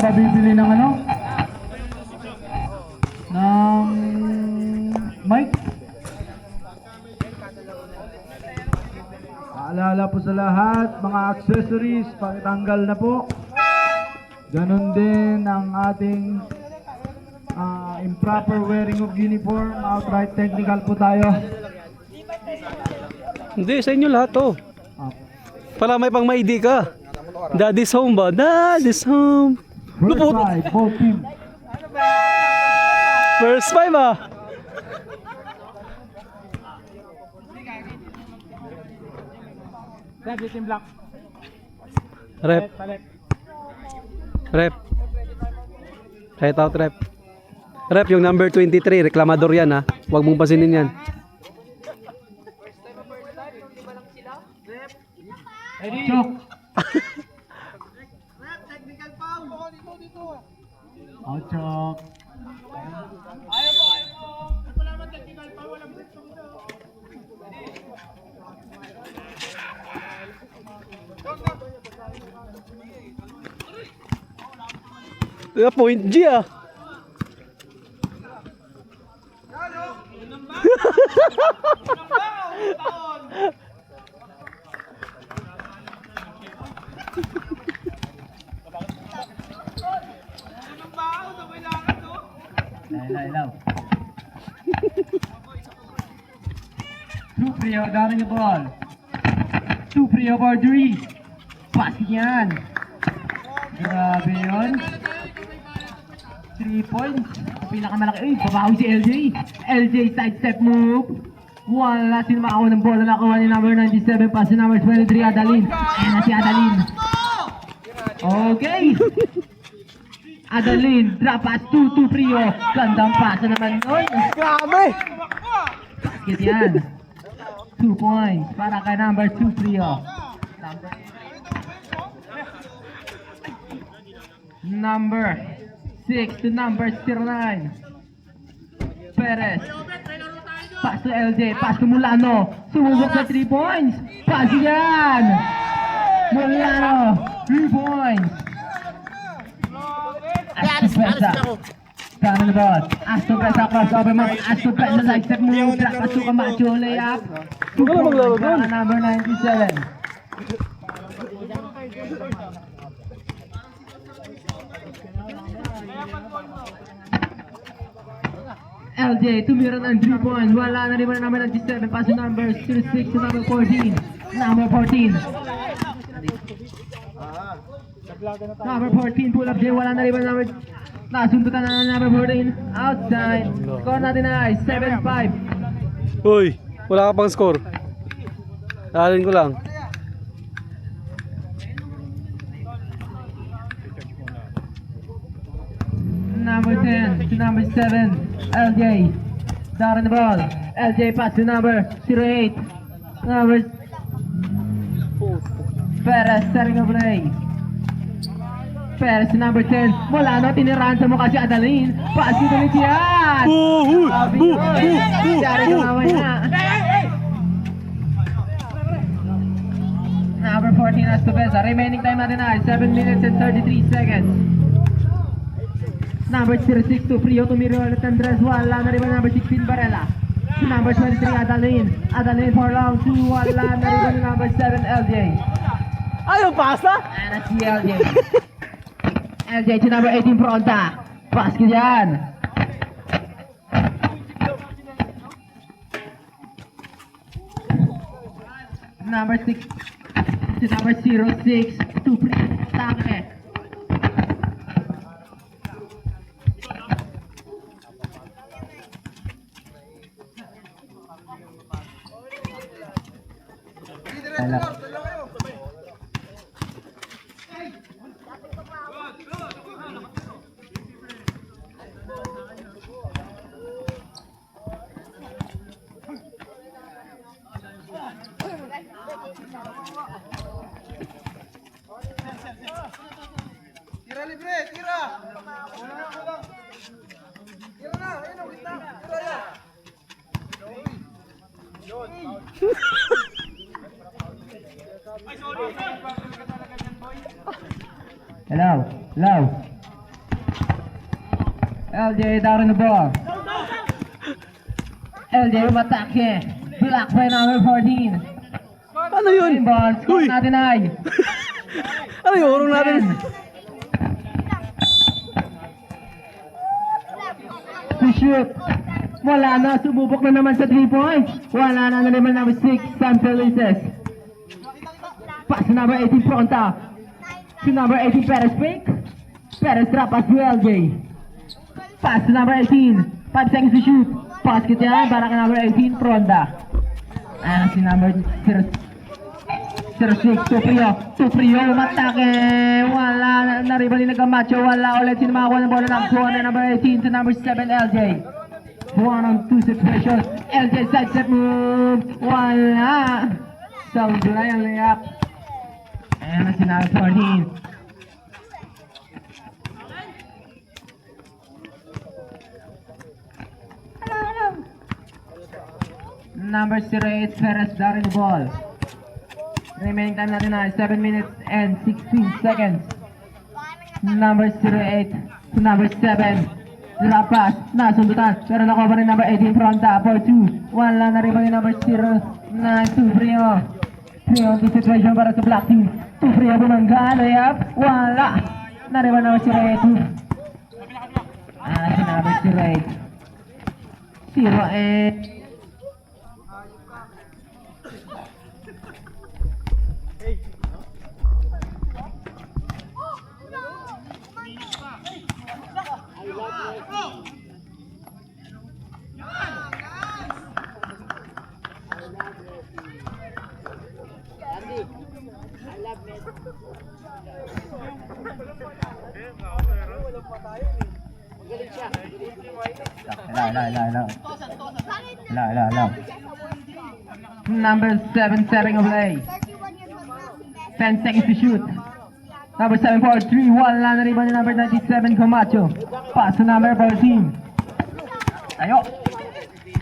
ba bibili ng ano? Ng mic? Paalala po sa lahat, mga accessories, pakitanggal na po. Ganon din ang ating improper wearing of uniform, outright technical po tayo. Hindi, sa inyo lahat to. Ah, Para may pang maidi ka. Daddy's home ba? Daddy's home. First five, both team. First five ah. Rep. Rep. Right out rep. Rep, yung number 23, reklamador yan ha. Huwag mong pasinin yan. Chok. Oh, chok. Point G ah. Ilaw. Suprio, dami niyo ball. Suprio for 3. Pass yan. Grabe yun. 3 points. Pinakamalaki. Uy, babawi si LJ. LJ side step move. Wala sino makakuha ng bola. Nakuha ni number 97. Pass ni number 23, Adalin. Ayan na si Adalin. Okay. Adalin, drop pass 2 Prio. Gandang pasa naman nun. Grabe! Basket yan. 2 points para kay number 2 Prio. Number 6 to number 09. Perez. Pass to LJ. Pass to Mulano. Sumubok sa 3 points. Pass yan. Mulano. 3 points. Astopesa. Down the ball. Astopesa crossover mo. Astopesa side step move. Drop pass to Camacho. Layup. 2 points para number 97. LJ, tumira ng 3 points. Wala na rin na naman ng 97. Pass to number 6 to number 14. Number 14. Number 14, pull up J. Wala na rin na number... Nasundutan na number 14. Outside. Score natin ay 7-5. Uy, wala ka pang score. Alin ko lang. Number 10 to number 7, LJ. Down on the ball. LJ pass to number 08. Number Perez starting a play. Perez to number 10. Wala na, tinirahan sa mukha si Adalin. Pass dito ulit yan. Sabi ko, Dari kumaway na. Number 14 Astopesa. Remaining time natin ay 7 minutes and 33 seconds. Number 06 to Frio tumiro ulit ng dress. Wala na rin ba number 16 Barela. To number 23 Adalin. Adalin for long 2. Wala na rin ba number 7 LJ. Ayaw pasa? Ayan na si LJ. LJ to number 18 Pronta. Basket yan. Number 6 to number 06 to Frio. Take. Tira libre, tira! Tira na, ayun o, kita! Tira na! Hello, hello. LJ down on the ball. LJ umatake. Blocked by number 14. Ano yun? Green ball. Score Uy! natin ay Ano yung urong natin? 10. To shoot. Wala na. Sumubok na naman sa 3 points. Wala na naman number 6. San Felices. Pass to number 18 Pronta. To number 18 Perez fake. Perez drop pass to LJ. Pass to number 18. 5 seconds to shoot. Basket yan para kay number 18 Pronta. Si number 06 Tuprio umatake. Wala na rin nagkamacho. Wala ulit sino makakuha ng bola ng corner number 18 to number 7 LJ. 1-on-2 situation. LJ side step move. Wala. Sablay ang layup. Ayan na si number 14. Number 08 Perez down in the ball. Remaining time natin na 7 minutes and 16 seconds. Number 08 to number 7. Drop pass. Nasundutan. Pero nakover ni number 18 Fronta for 2. Wala na rin ba yung number 0 na 2 Frio. Frio to situation para sa black team. 2 Frio bumangga. Layup. Wala. Na rin ba number 08 si number 08. 08. Hello. Number 7 setting a play. 10 seconds to shoot. Number 7 for 3. Wala na rin ba ni number 97 Camacho. Pass to number 14. Tayo.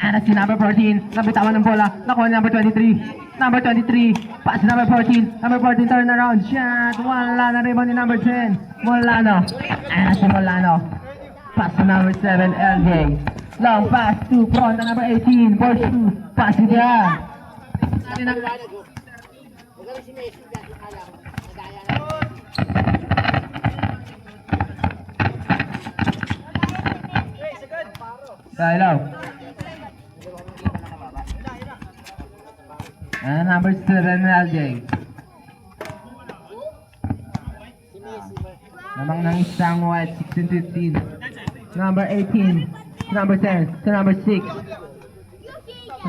Ana si number 14. Nabitawan ng bola. Nakuha ni number 23. Number 23. Pass to number 14. Number 14 turn around. Shot. Wala na rin ba ni number 10. Molano. Ana si Molano. Pass to number 7 LJ. Long pass to front number 18. Force 2. Pass it down. Hello. And number 7 LJ. Namang nang isang white 16-15. Number 18. Number 10. To number 6.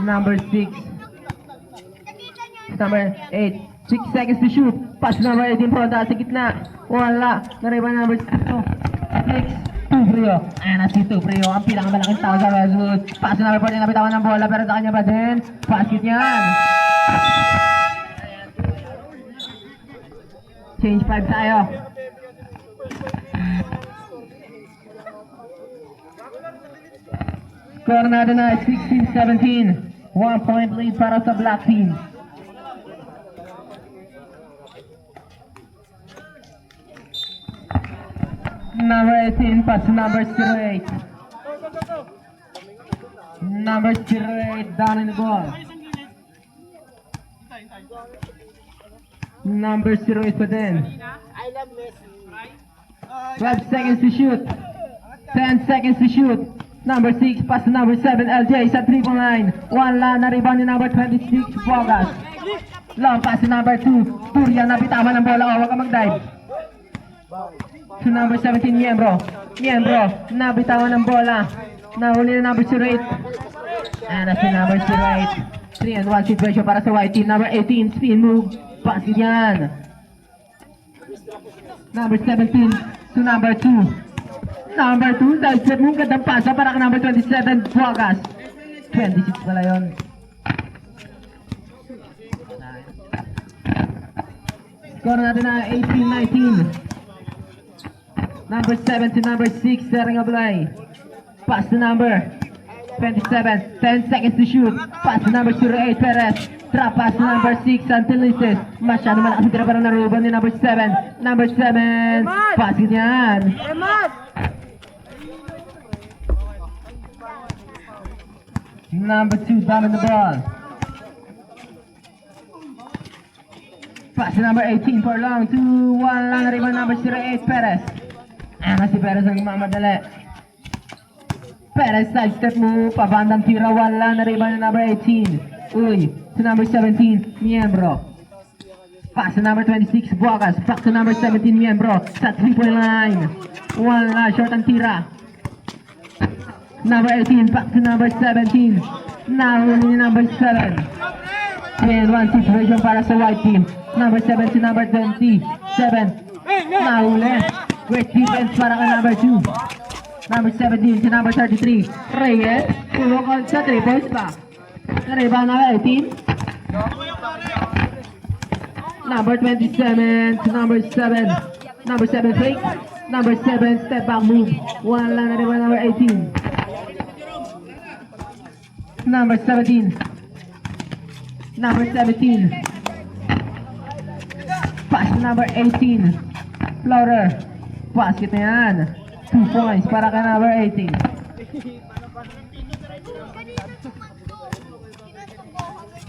Number 6. Number 8. 6 seconds to shoot. Pass to number 18 Pronta sa gitna. Wala. Nariban number 6. Tuprio. Ayan na si Tuprio. Ang pinakamalaking tao sa Westwood. Pass to number 14. Nabitawan ng bola pero sa kanya pa din. Basket yan. Change 5 tayo. Score natin na 16-17. 1 point lead para sa black team. Number 18 pass to number 08. Number 08 down in the ball. Number 08 pa din. 12 seconds to shoot. 10 seconds to shoot. Number 6 pass to number 7 LJ sa 3-point line. Wala na rebound ni number 26 Bogas. Long pass to number 2 Turia na bitawan ng bola. Huwag ka mag-dive. To number 17 Miembro. Nabitawan ng bola. Nahuli na number 08. Ano si number 08. 3-and-1 situation para sa white team. Number 18 spin move. Pass yan. Number 17 to number 2. Number 2, dahil set mong gandang pasa para ka number 27, Buagas. 26 pala yun. Score natin na 18-19. Number 7 to number 6, setting a play. Pass to number 27, 10 seconds to shoot. Pass to number 08, Perez. Trap pass to number 6, Antelices. Masyado malakas ang tira para naruban ni number 7. Number 7, pass it yan. Number 2, down the ball. Pass to number 18 for long. 2-1 lang na rebound number 08, Perez. Si Perez ang mamadali. Perez sidestep move. Pabandang tira. 1 lang na rebound number 18. Uy, to number 17, Miembro. Pass to number 26, Buagas. Back to number 17, Miembro. Sa 3-point line. 1 lang, short ang tira. Number 18, back to number 17. Nahuli ni number 7. 10-1 situation para sa white team. Number 7 to number 27. Nahuli. Great defense para ka number 2. Number 17 to number 33. Reyes. Puro ko sa 3 points pa. Nariba number 18. Number 27 to number 7. Number 7 fake. Number 7 step back move. 1 lang nariba number 18. Number 17. Number 17. Pass to number 18. Floater. Basket na yan. 2 points para ka number 18.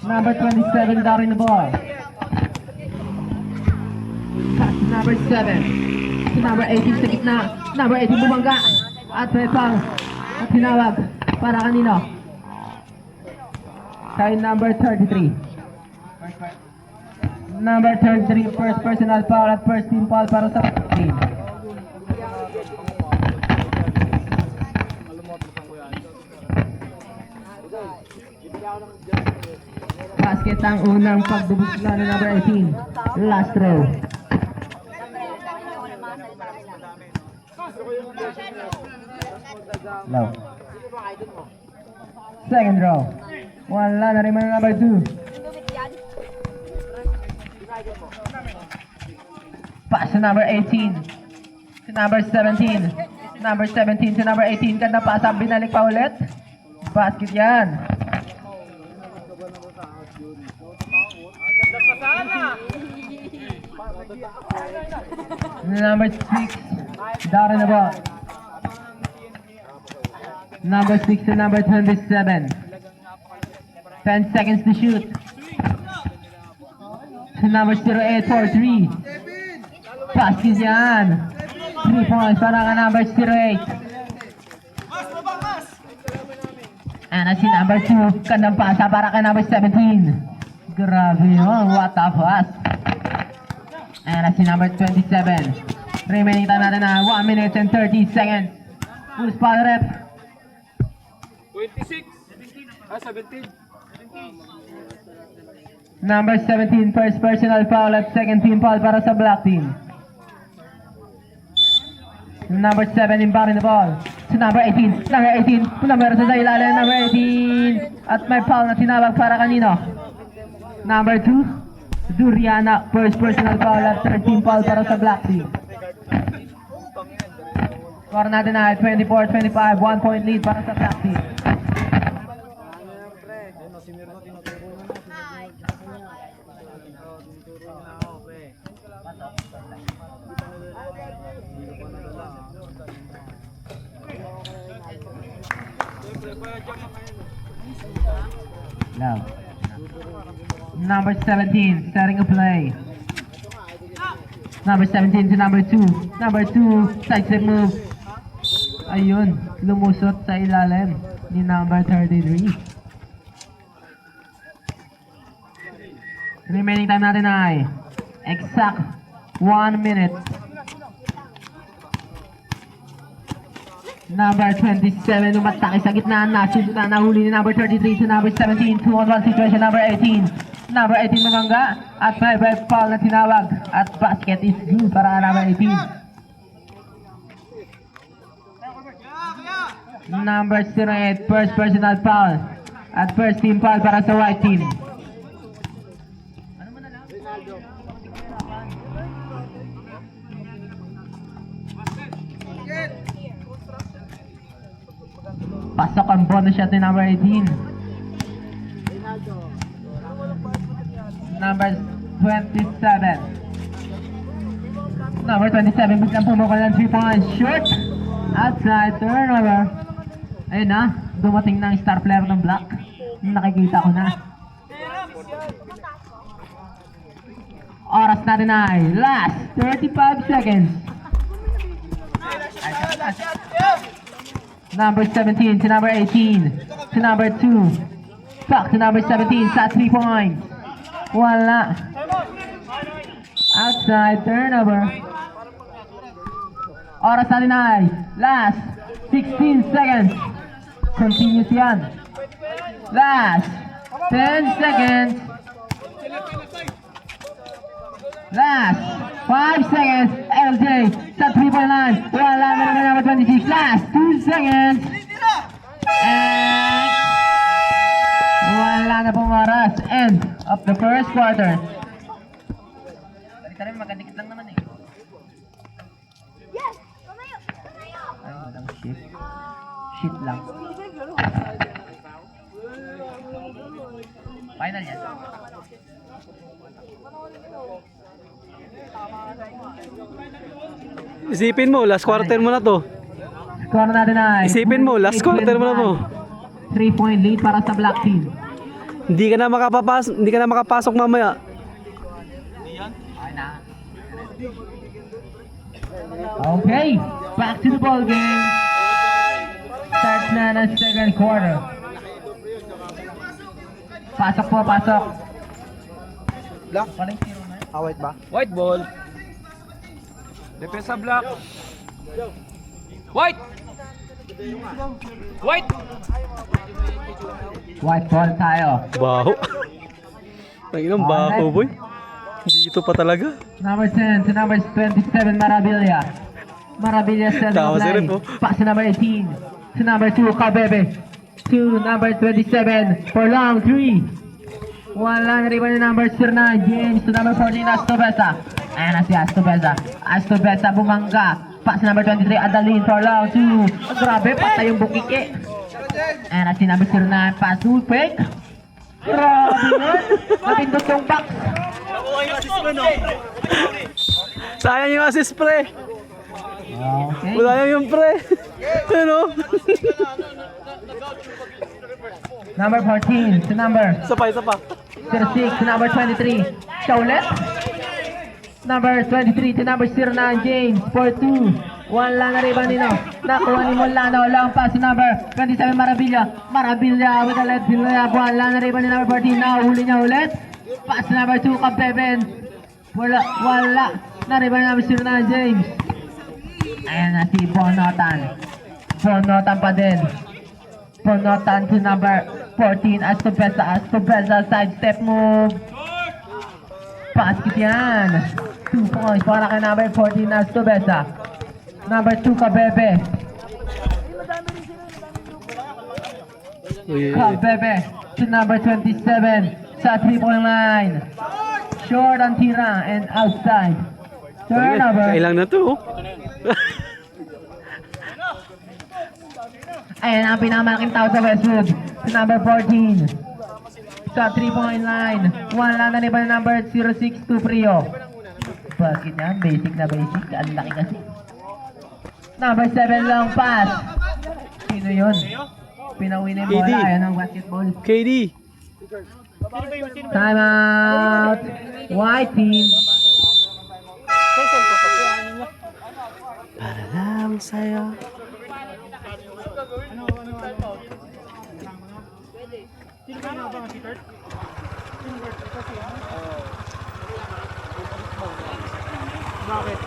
Number 27 down in the ball. Pass to number 7. To number 18 sa gitna. Number 18 bumangga. At may pang. At tinawag. Para kanino? Kay number 33. Number 33, first personal foul at first team foul para sa team. Basket ang unang pagdubusla ng number 18. Last row. Low. Second row. Wala na rin mga number 2. Pass to number 18. To number 17. Number 17 to number 18. Ganda pass up. Binalik pa ulit. Basket yan. Number 6. Down in the ball. Number 6 to number 27. 10 seconds to shoot. To number 08 for 3. Basket yan. 3 points para ka number 08. And si number 2. Kandang pasa para ka number 17. Grabe yun. What a pass. And si number 27. Remaining time natin na 1 minute and 30 seconds. Full spot rep. 26. 17. Number 17, first personal foul at second team foul para sa black team. Number 7 inbounding the ball. To number 18. Number 18. Number sa ilalim. Number 18. At may foul na tinawag para kanino? Number 2. Duriana. First personal foul at third team foul para sa black team. Score natin na 24-25. 1 point lead para sa black team. Now, number 17 starting a play. Number 17 to number 2. Number 2 side step move. Ayun, lumusot sa ilalim ni number 33. Remaining time natin ay exact 1 minute. Number 27 umatake sa gitna na sundutan na huli ni number 33 to number 17. 2-on-1 situation number 18. Number 18 mamangga at may red foul na tinawag at basket is good para number 18. Number 08 first personal foul at first team foul para sa white team. Pasok ang bonus shot ni number 18. Number 27. Number 27 biglang pumukol ng 3-point shoot. Outside turnover. Ayun na, dumating na ang star player ng Black. Nakikita ko na. Oras natin ay last 35 seconds. Number 17 to number 18 to number 2. Back to number 17 sa 3 points. Wala. Outside turnover. Oras natin ay last 16 seconds. Continuous yan. Last 10 seconds. Last 5 seconds. LJ sa 3-point line. Wala na naman number 26. Last 2 seconds. And wala na pong oras. End of the first quarter. Balik rin, magkadikit lang naman eh. Ay, walang shit. Shit lang. Final yan. Isipin mo, last quarter mo na to. Score natin ay Isipin mo, last quarter mo na to. 3-point lead para sa black team. Hindi ka na makapasok mamaya. Okay, back to the ball game. Starts na ng second quarter. Pasok po, pasok. Black? White ba? White ball. Depensa black. White! White! White ball tayo. Baho. Nanginang baho, boy. Dito pa talaga. Number 10 to number 27, Maravilla. Maravilla sends Tawa the si line. Rep, oh. Pass to number 18 to number 2, Kabebe. To number 27 for long 3. Wala na rin ni number 09, James to number 14, Astobesa. Ayan na si Astobesa. Astobesa bumangga. Pass to number 23, Adalin for long 2. Grabe, patay yung bukike. Ayan na si number 09, pass to fake. Grabe yun. Napindot yung box. Sayang yung assist, pre. Okay. Wala yung pre. Ano? Number 14 to number Isa pa. 06 to number 23, Shaulet. Number 23 to number 09, James, 4-2. Wala na rin ba nino? Nakuha ni Molano, long pass to number 27, Maravilla. Maravilla with a lead Villaya. Wala na rin ba ni number 14? Nahuli niya ulit. Pass to number 2, Kabeben. Wala na rin ba ni number 09, James? Ayan na si Bonotan. Bonotan pa din. Bonotan to number 14, Astobesa, sidestep move. Basket yan. 2 points para kay number 14, Astobesa. Number 2, Kabebe. Kabebe to number 27 sa 3-point line. Short ang tira and outside. Turnover. Kailang na to. Ayan ang pinakamalaking tao sa Westwood. To number 14. Sa 3-point line. Wala na ni ba number 06 to Prio. Bakit yan? Basic na basic. Ang laki kasi. Number 7 long pass. Sino yun? Pinauwi na yung bola. KD. Ayan ang basketball. KD. Time out. White team. Para lang sa'yo.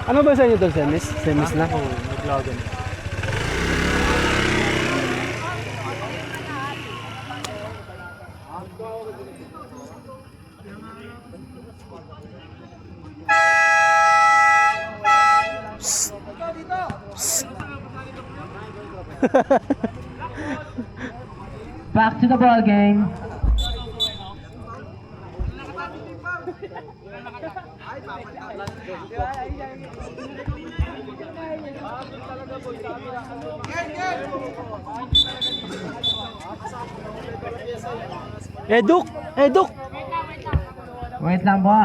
Ano ba sa inyo to? Semis? Semis na? Oo, nag-logan. Back to the ball game. Eduk! Eduk! Wait lang po.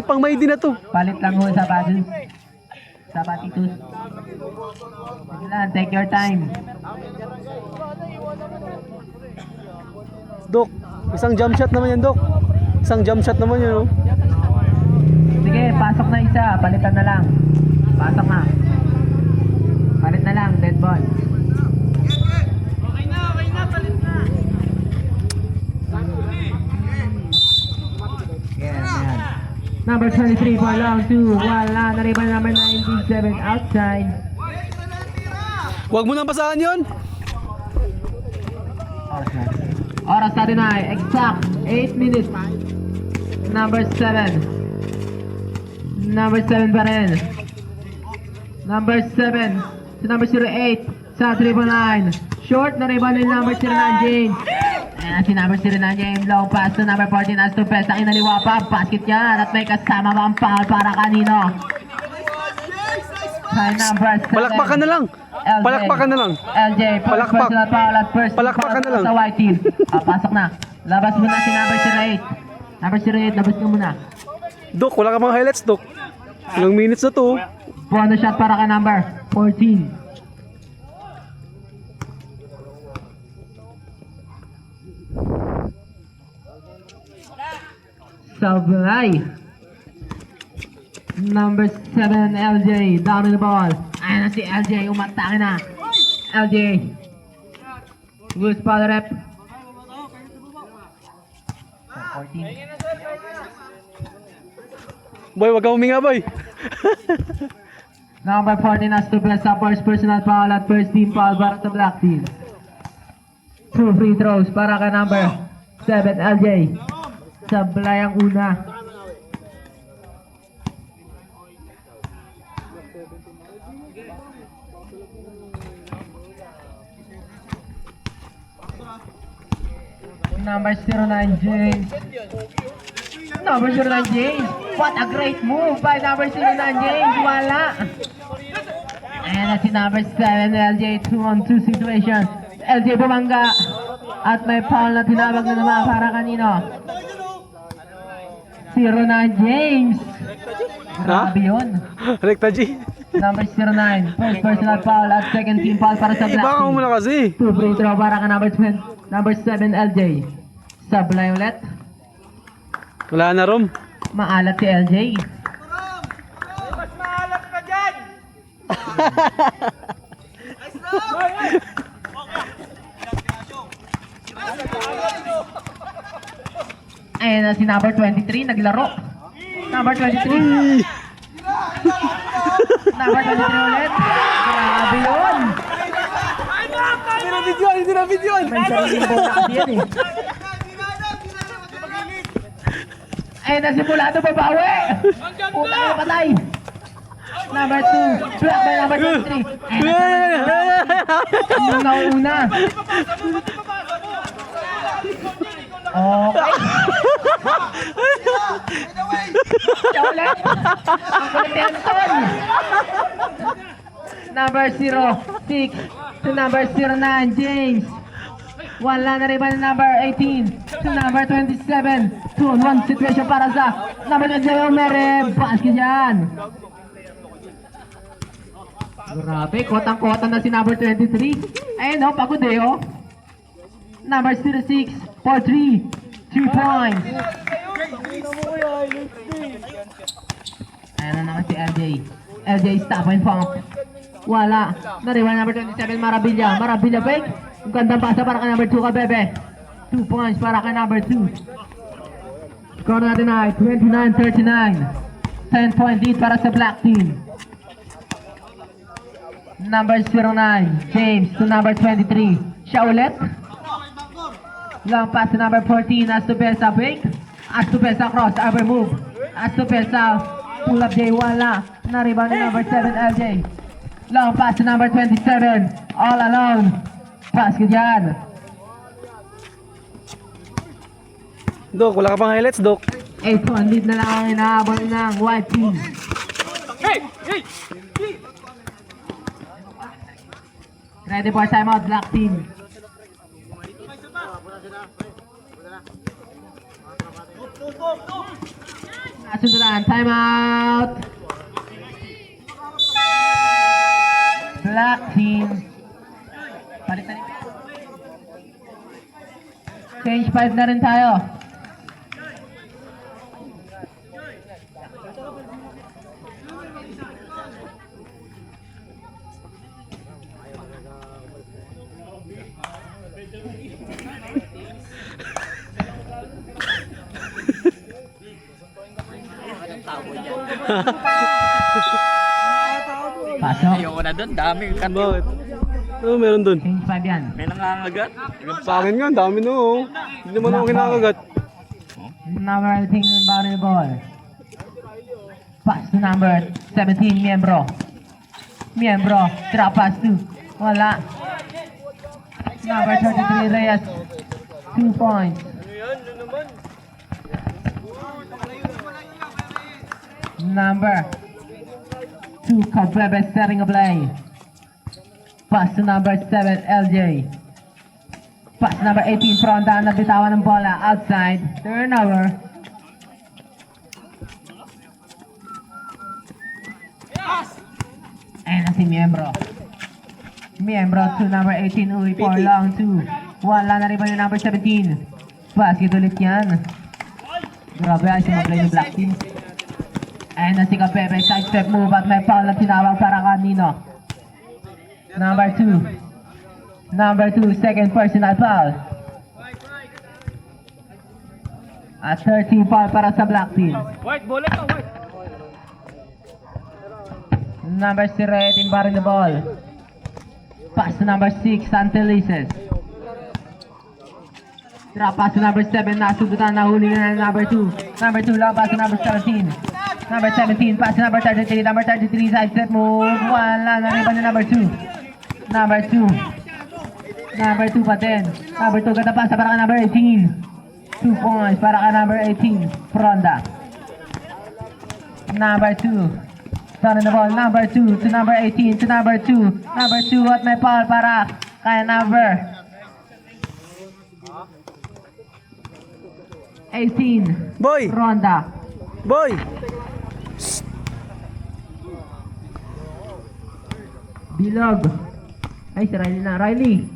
Pang Maydi na to. Palit lang ho sa paddles. Sa patitus. Sige lang, take your time. Dok, isang jump shot naman yan, Dok. Isang jump shot naman yun, oh. Sige, pasok na isa. Palitan na lang. Pasok na. Palit na lang, dead ball. Okay na, palit na. Yan. Number 23 for long 2. Wala na rin ba number 97 outside. Huwag mo nang basahan yun. Oras natin na exact 8 minutes. Number 7. Number 7 pa rin. Number 7. Si number 08 sa 3.9. Short na rin ba ni number 09 James. Ayan si number 09 James. Long pass to number 14 as to Pesa. Inaliwa pa. Basket yan. At may kasama ba ang foul para kanino? Kay number 7. Palakpakan na lang. LJ. Palakpakan na lang. LJ, first Palakpak. personal foul at first Palakpakan foul na lang. sa white team. Pasok na. Labas muna si number 08. Number 08, labas ka muna. Dok, wala ka mga highlights, Dok. Ilang minutes na to. Bonus shot para ka number 14. Sablay. Number 7, LJ. Down in the ball. Ayan na si LJ. Umatake na. LJ. Good spot rep. 14. Boy, wag kang huminga, boy. Number 14 has to bless sa first personal foul at first team foul para sa black team. 2 free throws para ka number 7, LJ. Sablay ang una. Number 09, James. Number 09, James. What a great move by number 09, James. Wala. And that's number 7, LJ. 2-on-2 situation. LJ bumangga. At may foul na tinawag na naman para kanino? 09, James. Grabe yun. Rekta G. Number 09. First personal foul at second team foul para sa black Baka mo team. muna kasi. 2 free throw para ka number 20, number 7 LJ. Sablay ulit. Wala na, Rom. Maalat si LJ. Mas maalat ka dyan! Ayan na si number 23 naglaro. Number 23. Number 23 ulit. Grabe yun. Hindi na video. May sariling bola kasi yan eh. Ayan na si Mulado babawi. Puta na patay. Number 2. Block by number 23. Ayan na si una. Okay. Siya ulit. Ang kulit ni Anton. Number 06 to number 09, James. Wala na rin ba na number 18 to number 27. 2-on-1 situation para sa number 27, Mere. Basket yan. Grabe, kotang-kota na si number 23. Ayun o, pagod eh o. Number 06 for 3. 3 points. Ayan na naman si LJ. LJ stop and pump. Wala. Nariwan number 27, Marabilla. Marabilla fake. Ang gandang pasa para ka number 2 ka, Bebe. 2 points para ka number 2. Score natin ay 29-39. 10 point lead para sa black team. Number 09, James to number 23. Siya ulit. Long pass to number 14, Astupesa fake. Astupesa cross, over move. Astupesa pull up J, wala. Na-rebound ni number 7, LJ. Long pass to number 27, all alone. Basket yan. Dok, wala ka pang highlights, Dok. 8 point lead na lang ang inaabot ng white team. Ready for timeout, black team. Nasundan, timeout. Black team. Palitan ni Change 5 na rin tayo. Pasok. Ayoko na doon, dami. Bakit? Ano meron dun? Change 5 yan. May nangangagat. Sa akin nga, ang dami no. Oh. Hindi naman ako kinakagat. Number 18 ball the ball. Pass to number 17, Miembro. Miembro, drop pass to. Wala. Number 33, Reyes. 2 points. Number 2, Cabrera setting a play. Pass to number 7, LJ. Pass number 18, Fronda, nabitawan ng bola, outside, turnover. Ayan na si Miembro. Miembro to number 18, uwi for long 2. Wala na rin ba yung number 17? Basket ulit yan. Grabe ay sumablay yung black team. Ayan na si Capepe, side step move at may foul na tinawag para kanino. Number 2. Number 2, second personal foul. At 13 foul para sa black team. White, bullet ka, white. Number 0, barring the ball. Pass to number 6, Santelices. Drop pass to number 7, nasubutan, nahuli na ng number 2. Number 2, long pass to number 17. Number 17, pass to number 33. Number 33, side step move. Wala na rin ba na number 2? Number 2. Number 2 pa din. Number 2, ganda pasa para ka number 18. 2 points para ka number 18, Fronda. Number 2. Turn the ball, number 2 to number 18 to number 2. Number 2 at may foul para kay number 18. Boy! Ronda. Boy! Bilog. Ay, si Riley na. Riley.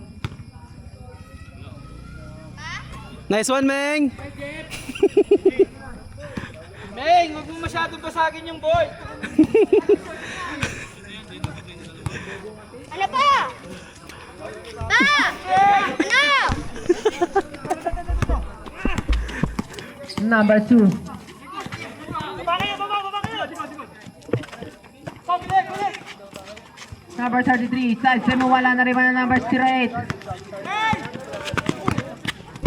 Nice one, Meng! Meng, huwag mo masyadong basagin yung boy. Ano pa? Pa! Ano? Number 2. Number 33. Side step mo, wala na rin ba na number 08?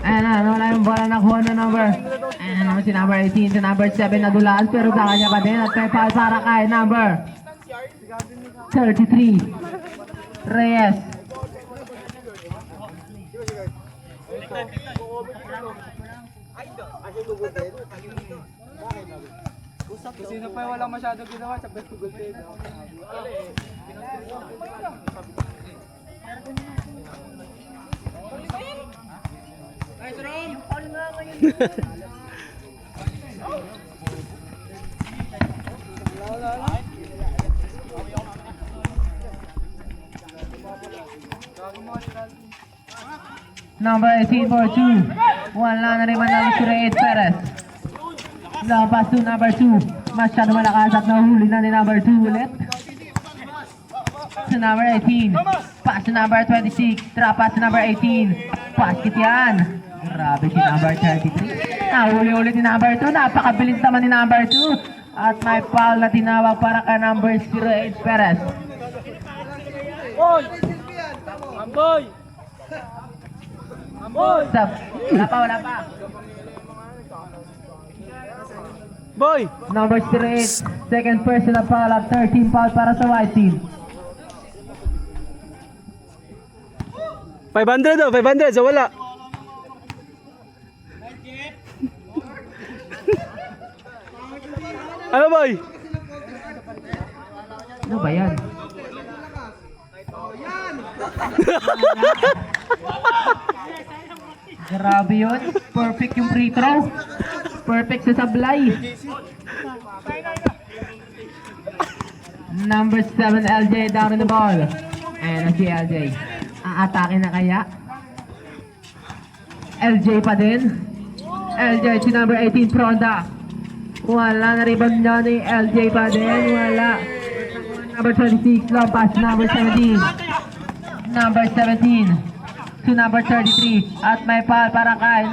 Ayan na, wala yung bola nakuha na number. Ayan naman si number 18 to number 7 na dulaan, pero sa kanya pa din at may foul para kay number 33. Reyes. Sino pa yung walang masyadong ginawa sa best goal team? Nice, Rom! Number 18 for 2. Wala na rin man number 08 Perez. Lapas to number 2. Masyado malakas at nahuli na ni number 2 ulit. To number 18. Pass to number 26. Drop pass to number 18. Basket yan. Grabe si number 33. Nahuli ulit ni number 2. Napakabilis naman ni number 2. At may foul na tinawag para ka number 08 Perez. Boy! Amboy! Amboy! Stop. Wala pa. Boy! Number 08. Second personal foul at 13 foul para sa white team. 500 oh, 500 so wala. Ano boy? Ano ba yan? Grabe yun. Perfect yung free throw. Perfect sa sablay. Number 7, LJ down in the ball. Ayan na si LJ. Aatake na kaya? LJ pa din. LJ si number 18 Fronda. Wala na rebound niya ni LJ pa din. Wala. Number 26 long pass number 17. Number 17 to number 33. At may foul para kay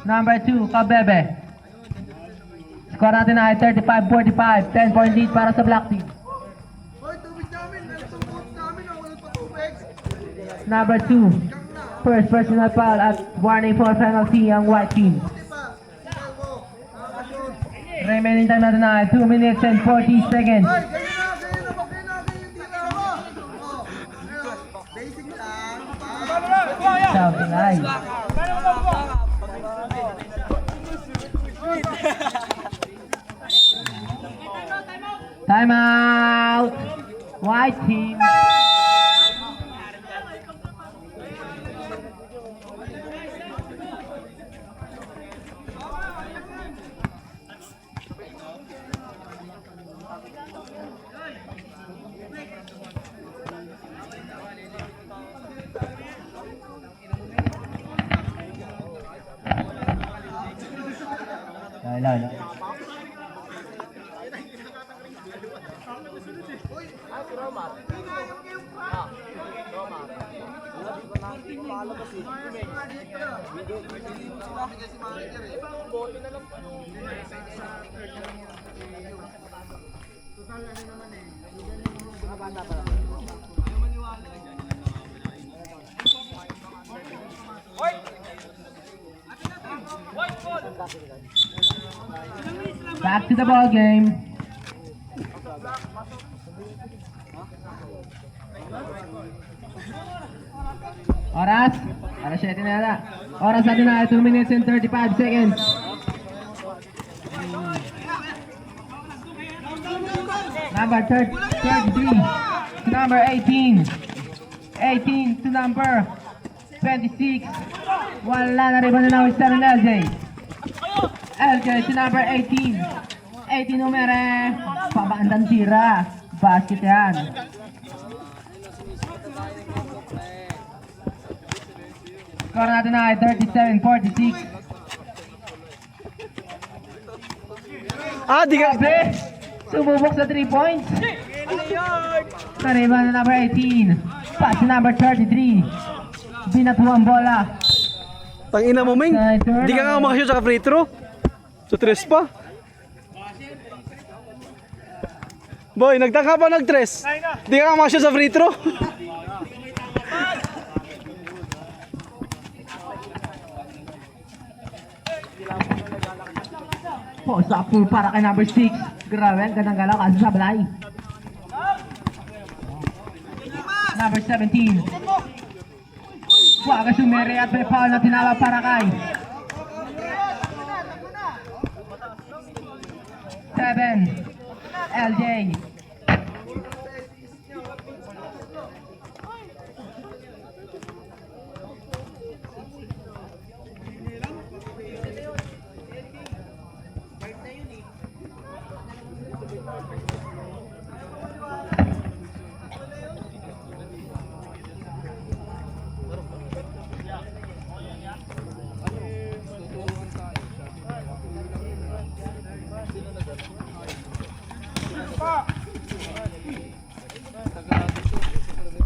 number 2 Kabebe. Score natin ay 35-45. 10-point lead para sa Black Team. Number 2, first personal foul at warning for penalty ang White Team. Remaining time natin ay 2 minutes and 40 seconds. Something like. Time out. White Team. No. Back to the ball game. Oras 7 na yata. Oras natin na 2 minutes and 35 seconds. Number 33 to number 18. 18 to number 26. Wala na rin na nawis na rin LJ. LJ to number 18. 18 numere. Pabaandang tira. Basket yan. Score natin na ay 37-46. Di ka... Grabe! Sumubok sa 3 points. Kariba na number 18. Pass to number 33. Binatuang bola. Tangina mo, Ming. Di ka nga makashoot sa free throw. So, tres pa. Boy, nagtaka pa nag-tres. Di ka nga makashoot sa free throw. Post up full para kay number 6. Grabe, gandang galaw kasi sablay. Number 17. Waga sumere at may foul na tinawag para kay 7 LJ.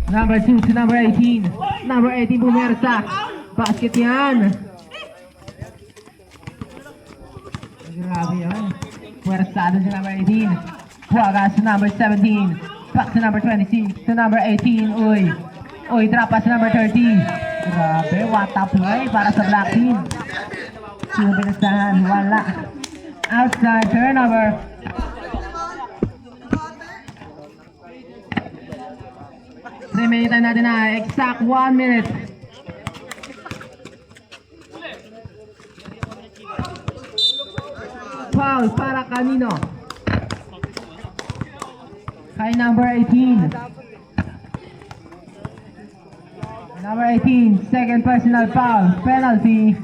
Number 2 to number 18. Number 18 bumersa. Basket yan. Grabe yan. Puwersado si number 18. Huwaga sa number 17. Back to number 26. To number 18. Uy, drop pass sa number 30. Grabe, what a play para sa Black Team. Sino binasahan? Wala. Outside turnover. Remaining time natin na exact 1 minute. Foul para kanino? Kay number 18. Number 18, second personal foul, penalty.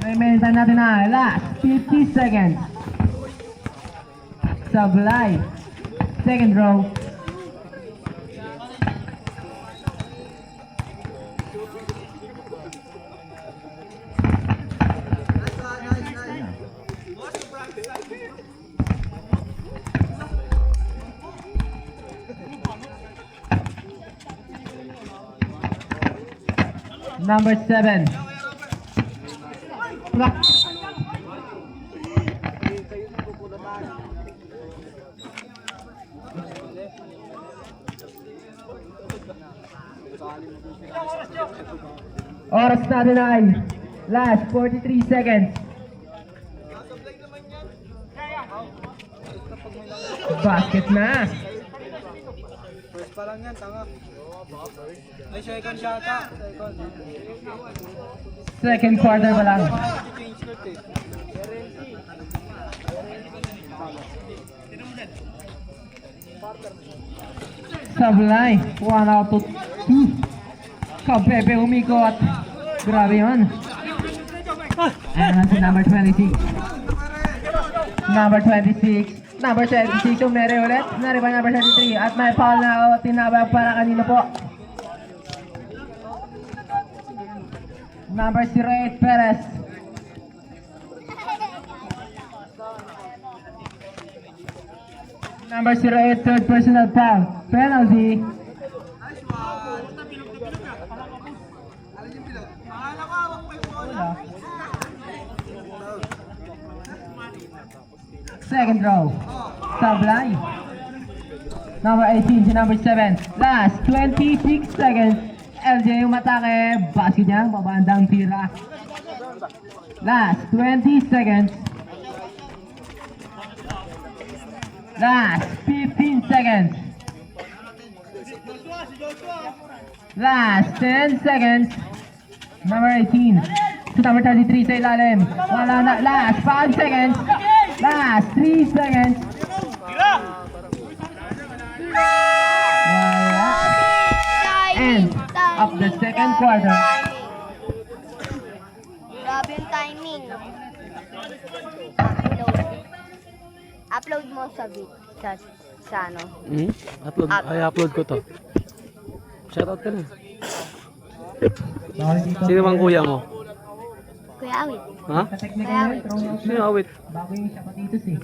Remaining time natin na last 50 seconds. Sablay. Second row. Number 7. Oras natin ay last 43 seconds. Basket na. First pa lang yan, tanga. Ay, second shot ah. Second. Second quarter pa lang. Change court eh. Sablay. 1 out of 2. Kabebe umikot. Grabe yun. Ayan si number 26. Number 26. Number 26 umere ulit. Nariba number 33. At may foul na tinabag para kanino po. Number 08 Perez. Number 08 third personal foul. Penalty. Second row. Sablay. Number 18 si number 7. Last 26 seconds. LJ yung matake. Basket niya. Babandang tira. Last 20 seconds. Last 15 seconds. Last 10 seconds. Number 18. To number 33 sa ilalim. Wala na. Last 5 seconds. Last 3 seconds. Wala. End of the second quarter. Grabe yung timing. Upload mo sa ano. Upload. Ay, upload ko to. Shoutout ka na. Sino mang kuya mo? Kuya Awit. Ha? Technical yun. Thrown out Sino na. awit? Bago yung Chapatitos eh.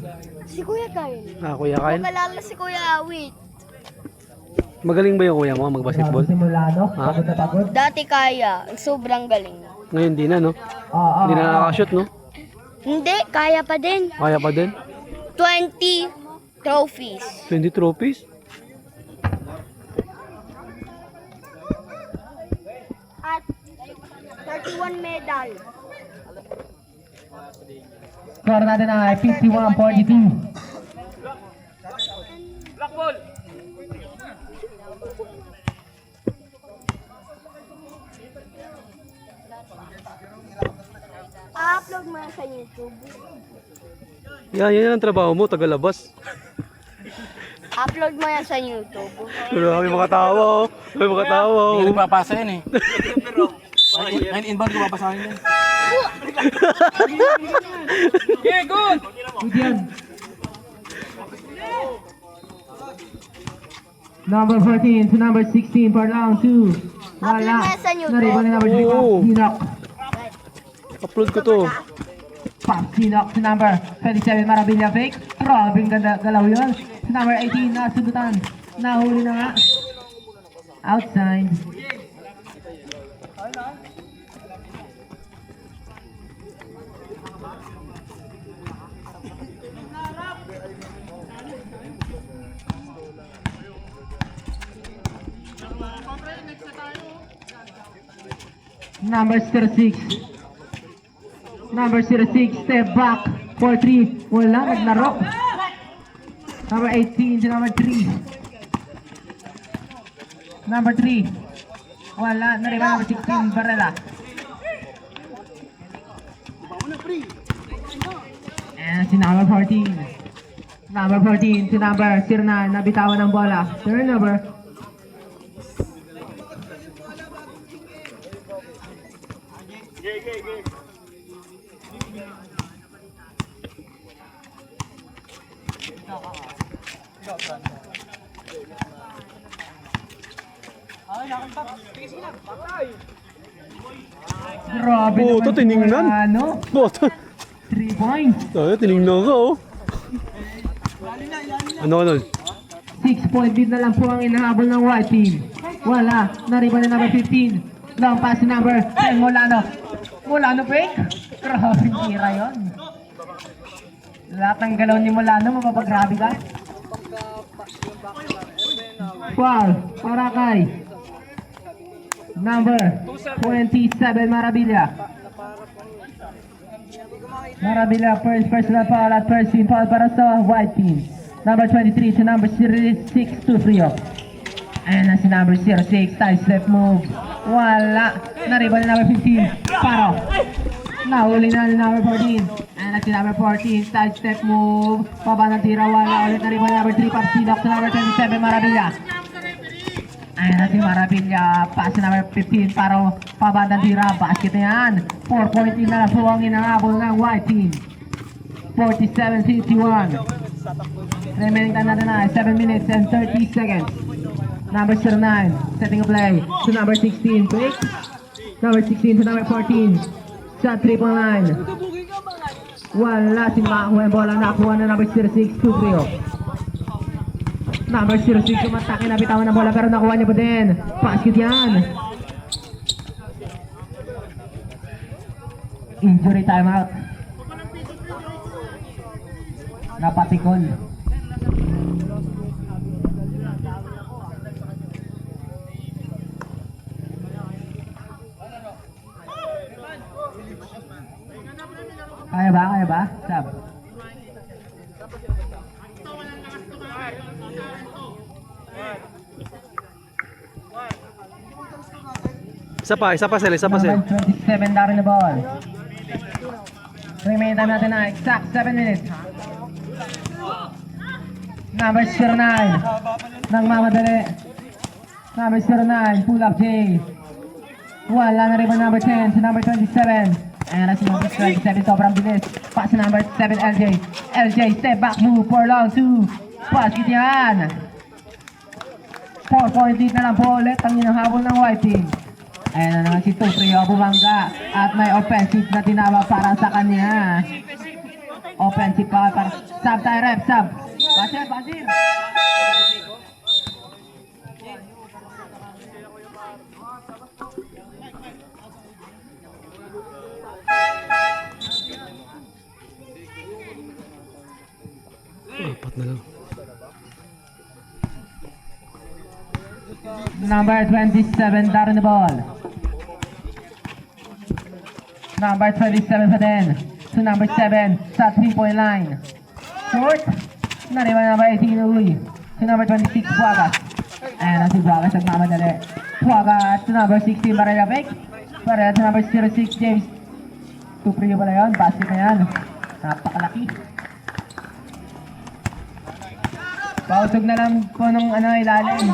Si Kuya Kyle. Kuya Kyle? Kalala si Kuya Awit. Magaling ba yung kuya mo mag-basketball? Grabe simula, no? Ha? Pagod na pagod. Dati kaya. Sobrang galing. Ngayon di na, no? Oo. Hindi na nakakashoot, no? Hindi, kaya pa din. Kaya pa din? 20 trophies. 20 trophies? At 31 medal. Score natin ay 51-42. I-upload mo yan sa YouTube. Yan ang trabaho mo, tagalabas. Upload mo yan sa YouTube. Pero may mga tawa, oh. May mga tawa, oh. Hindi papasa yan eh. Ngayon inbound ko papasahin yan. Good yan. Number 14 to number 16 for round 2. Wala. Upload mo yan sa YouTube. Nariba ni number 3 Oo. Sinok. Upload ko to. Pop Sinok to number 27 Marabilla fake. Grabe ganda galaw yun. To number 18 nasudutan. Nahuli na nga. Outside. Number 06. Number 06, step back for 3. Wala, naglaro. Number 18, si number 3. Number 3. Wala, nariba number 16, Barrela. And si number 14. Number 14, si number 09, nabitawan ng bola. Turnover. Grabe Boto, naman tiningnan. si Ano? Boto. 3 points. Ay, tinignan ka, oh. Ano? 6-point lead na lang po ang inahabol ng white team. Wala. Nariba na number 15. Long pass to number 10, Molano. Molano fake? Grabe tira yun. Lahat ng galaw ni Molano, mapapagrabe ka. Foul, para kay number 27, Marabilla. Marabilla, first personal foul at first team foul para sa white team. Number 23 to number 6 to Frio. And na si number 06, side step move. Wala. Nariban na number 15. Paro. Nahuli na ni number 14. And na si number 14, side step move. Baba ng tira, wala. Ulit nariban na number 3, Papsilok to number 27, Marabilla. And na si Marabilla, pass to number 15. Paro. Baba ng tira, basket na yan. 4-point lead na lang po ang inahabol ng white team. 47-51. Remaining time natin na 7 minutes and 30 seconds. Number 09, setting a play to number 16, quick. Number 16 to number 14. Shot 3-point line. Wala, sinakakuha yung bola, nakuha na number 06, 2-3. Number 06, umatake, nabitawan ng bola pero nakuha niya pa din. Basket yan. Injury timeout. Napatikol. Kaya ba? Kaya ba? Sab. Isa pa sel, isa pa sel. Number 27 na rin na ball. Remaining time natin na exact 7 minutes. Number 09. Nang mamadali. Number 09, pull up J. Wala na rin ba number 10 to number 27. And as number 27, sobrang bilis. Pass to number 7, LJ. LJ, step back move for long 2. Basket yan. 4-point lead na lang po ulit ang hinahabol ng white team. Ayan na naman si Tuprio bumangga. At may offensive na tinawag para sa kanya. Offensive pa para sub tayo rep, sub. Basir. Apat na lang. Number 27, Darren the ball. Number 27 pa din. To number 7, sa 3-point line. Short. Nariman number 18, Uy. To number 26, Puagas. Ayan na si Puagas nagmamadali. Puagas to number 16, Barrera Fake. Barrera to number 06, James. Tuprio pala yun. Basket na yan. Napakalaki. Pausog na lang po nung ilalim.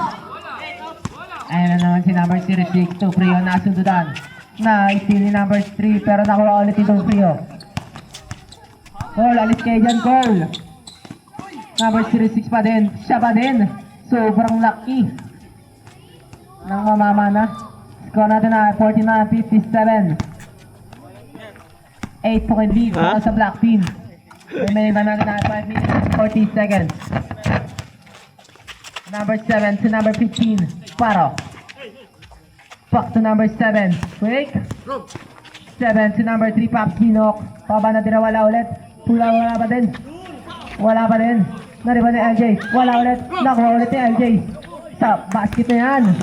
Ayan na naman si number 06, Tuprio, nasundudan. Na-steal ni number 3 pero nakuha ulit ni Tuprio. Cole, alis kayo dyan, Cole. Number 06 pa din, siya pa din. Sobrang lucky. Nang mamama na. Score natin na 49-57. 8-point lead para sa black team. Remaining na natin na 5 minutes and 40 seconds. Number 7 to number 15, Paro. Back to number 7, quick. 7 to number 3, Paps Minok. Paba na tira, wala ulit. Wala pa din. Wala pa din. Nariban ni LJ. Wala ulit. Nakuha ulit ni LJ. Sa basket na yan.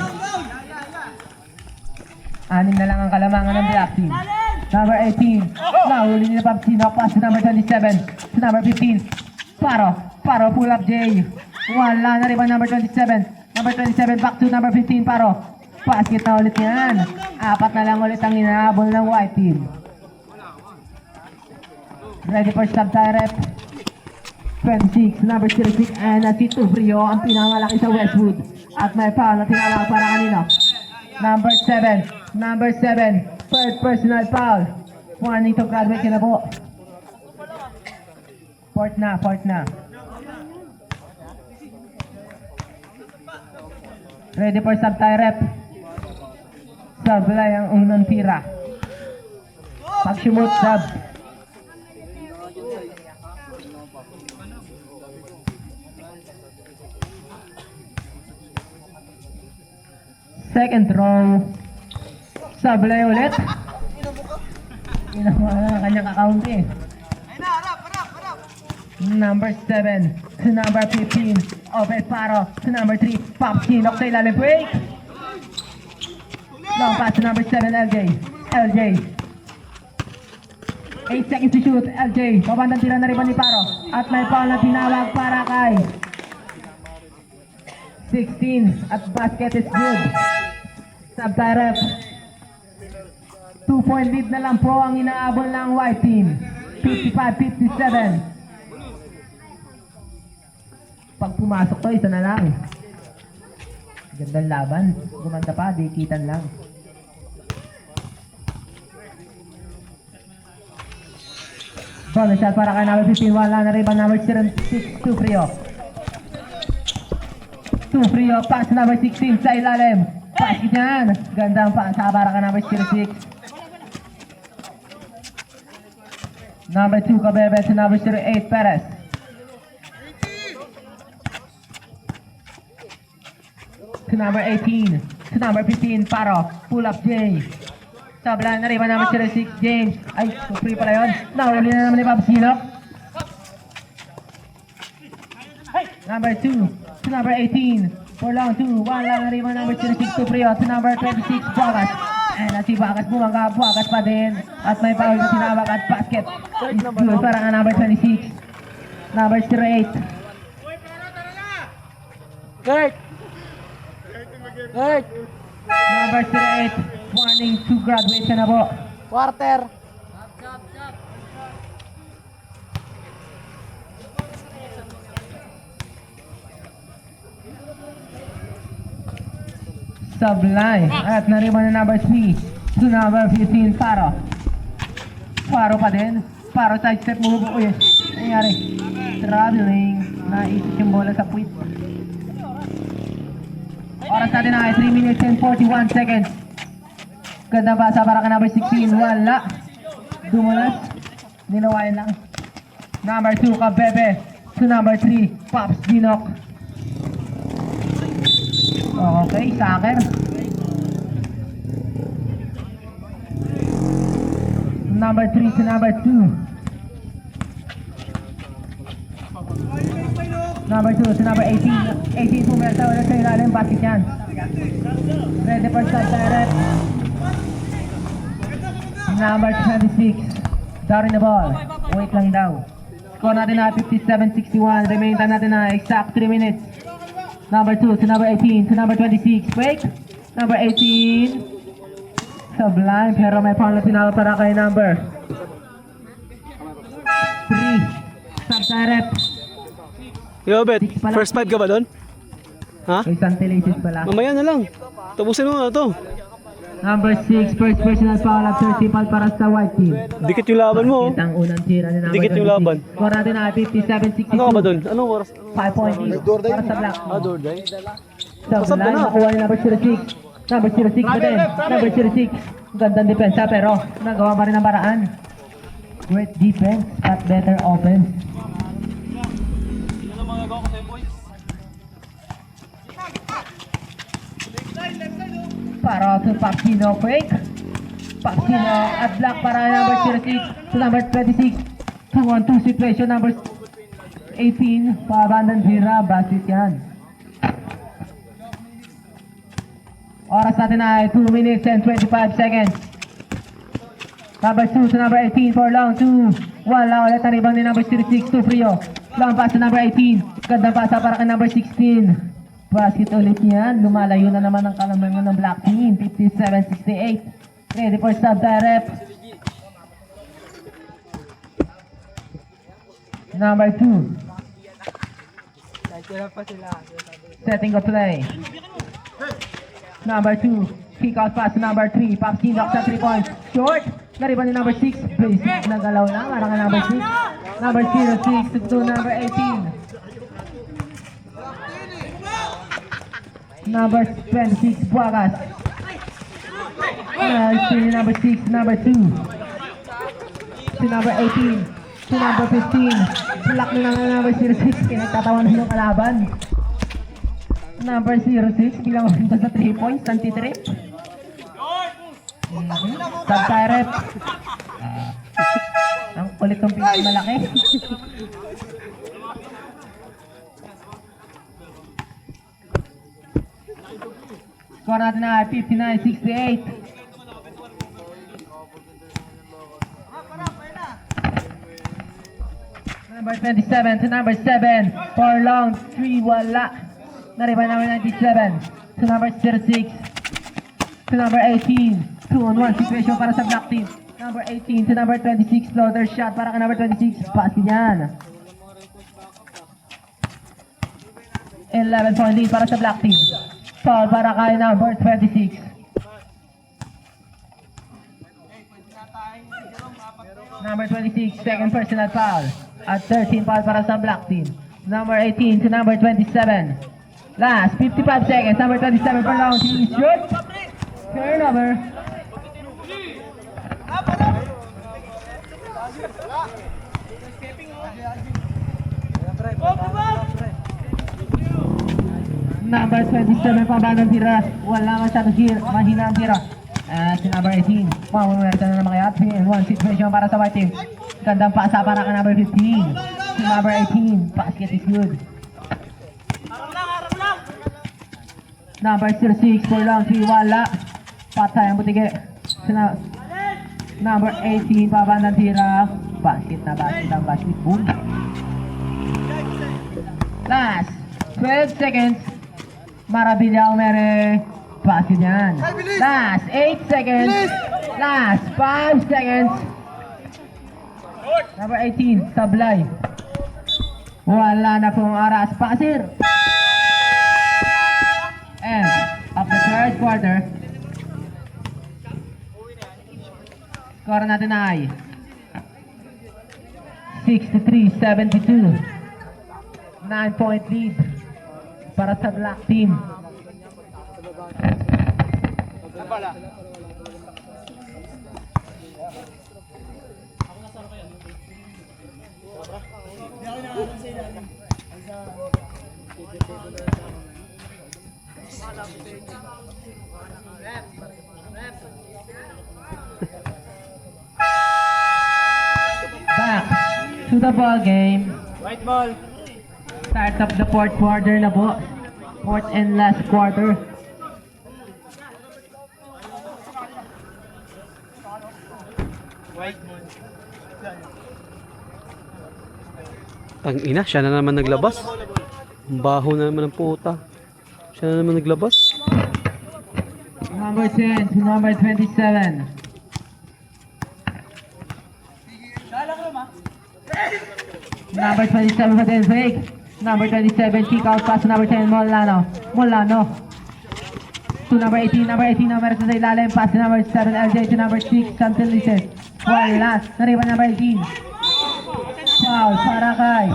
6 na lang ang kalamangan ng black team. Number 18. Nahuli ni Paps Minok. Pass to number 27. To number 15. Paro, pull up J. Wala na rin ba number 27? Number 27 back to number 15, Paro. Basket na ulit yan. 4 na lang ulit ang hinahabol ng white team. Ready for sub tayo rep. 26, number 06, and si Tuprio ang pinangalaki sa Westwood. At may foul na tinawag para kanino. Number 7, third personal foul. Juanito graduate ka na po. Fourth na. Ready for sub tayo rep. Sablay ang unang tira. Pag-shumot sub. Second row. Sablay ulit. Ginawa na ang kanyang kakaunti. Number 7 to number 15. Open Paro to number 3. Pop Kinok sa ilalim. Break. Long pass to number 7, LJ. 8 seconds to shoot. LJ. Pabandang tira na rin ni Paro. At may foul na tinawag para kay 16. At basket is good. Sub-direct. 2-point lead na lang po ang inaabol ng white team. 55-57. Pag pumasok to, isa na lang. Gandang laban. Gumanda pa, dikitan lang. Bonus shot para kay number 15. Wala na rebound number 6. 2 Frio. 2 Frio. Pass number 16 sa ilalim. Pass yan. Gandang pass para kay number 06. Number 2 Kabebe sa number 08 Perez. To number 18. To number 15 Paro. Pull up J. Tabla na rin ba number 06 James. Ay, free pala yun. Nahuli na naman ni Bob Sinok. Number 2. To number 18. For long 2. Wala na rin ba number 06 to Frio. To number 26 Buagas. And at si Buagas bumangga. Buagas pa din. At may foul na tinawag at basket. Is good para nga number 26. Number 08. Kurt! Number 08. Warning to graduate na po. Quarter! Sublime. At nariban na number 3 to number 15 Paro. Paro pa din. Paro side step move. Uy, nangyari. Traveling. Naisip yung bola sa puwit. Oras natin ay 3 minutes and 41 seconds. Ganda basa para ka number 16. Wala. Dumulas. Ninawain lang. Number 2 Kabebe to number 3 Pops Dinok. Okay, Saker. Number 3 to number 2. Number 2 to number 18. 18 pumerta ulit sa ilalim. Basket yan. Ready for shot direct. Number 26. Down in the ball. Wait lang daw. Score natin na 57-61. Remain time natin na exact 3 minutes. Number 2 to number 18 to number 26. Break. Number 18. Sublime. Pero may foul na tinawag para kay number 3. Sub-direct. Yo, Bet, first 5 ka ba doon? Ha? Kay Santelices pala. Mamaya na lang. Tapusin mo na to. Number 6. First personal foul at 30 foul para sa white team. Dikit yung laban mo. Ito ang unang tira ni number Dikit yung 26. laban. Score natin na 57-62. Ano ka ba doon? Anong oras? 5 point lead para sa black. Dorday. Sublime. Nakuha ni number 06. Number 06 pa din. Number 06. Gandang depensa pero nagawa pa rin ang paraan. Great defense at better offense. Para to Paxino, fake. Paxino at black para number 06 to number 26. 2-on-2 situation, number 18. Pabandan tira, basket yan. Oras natin ay 2 minutes and 25 seconds. Number 2 to number 18 for long 2. Wala ulit ang rebound ni number 06 to Frio. Long pass to number 18. Gandang pasa para kay number 16. Basket ulit yan. Lumalayo na naman ang kalamangan ng black team. 57-68. Ready for sub-direct. Number 2. Setting a play. Number 2. Kick out pass to number 3. Paxi knocks sa 3 points. Short. Nariban ni number 6. Base. Nagalaw na. Parang number 6. Number 06 to number 18. Number 26, Buagas. Number 6, number 2. To number 18. To number 15. Block na lang number 06. Pinagtatawan ng kalaban. Number 06, bilang maganda sa 3 points, anti-trip. Sub-pirate. Ang kulit ng pinakamalaki. Score natin na 59-68. Number 27 to number 7. 4 long, 3 wala. Nariban number 97 to number 06. To number 18. 2-on-1 situation para sa black team. Number 18 to number 26. Floater shot para ka number 26. Basket yan. 11 point lead para sa black team. Foul para kay number 26. Number 26, second personal foul. At 13 foul para sa black team. Number 18 to number 27. Last 55 seconds. Number 27 for long. He shoot. Turnover. Number 27 pabandang tira. Wala masyadong tira. Mahina ang tira. Si number 18. Mamuwerta na ng mga yat. 3-1 situation para sa white team. Gandang pasa para ka number 15. Si number 18. Basket is good. Number 06 for long. 3 wala. Patay ang butige. Si number 18 pabandang tira. Basket na basket ang basket. Boom. Last 12 seconds. Marabilla Omere. Basket yan. Last 8 seconds. Last 5 seconds. Number 18, Sablay. Wala na pong aras. Pasir. And of the third quarter, score natin ay 63-72. 9-point lead para sa black team. Back to the ball game. White ball. Start of the fourth quarter na po. Fourth and last quarter. White ball. Ang ina, siya na naman naglabas. Ang baho na naman ng puta. Siya na naman naglabas. Number 10 to number 27. Number 27 for the fake. Number 27 kick out pass to number 10 Molano. Molano. To number 18. Number 18 number sa ilalim. Pass to number 7 LJ to number 6 Santelices. Wala. Nariban number 18. Foul para kay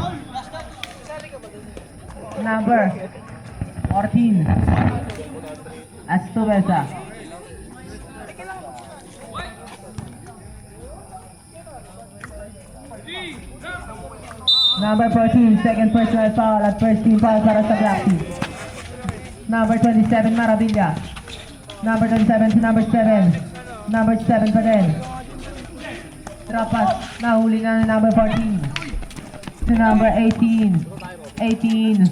number 14 Astubesa. Number 14, second personal foul at first team foul para sa black team. Number 27 Maravilla. Number 27 to number 7. Number 7 pa din. Drop pass. Nahuli na ng number 14. To number 18. 18.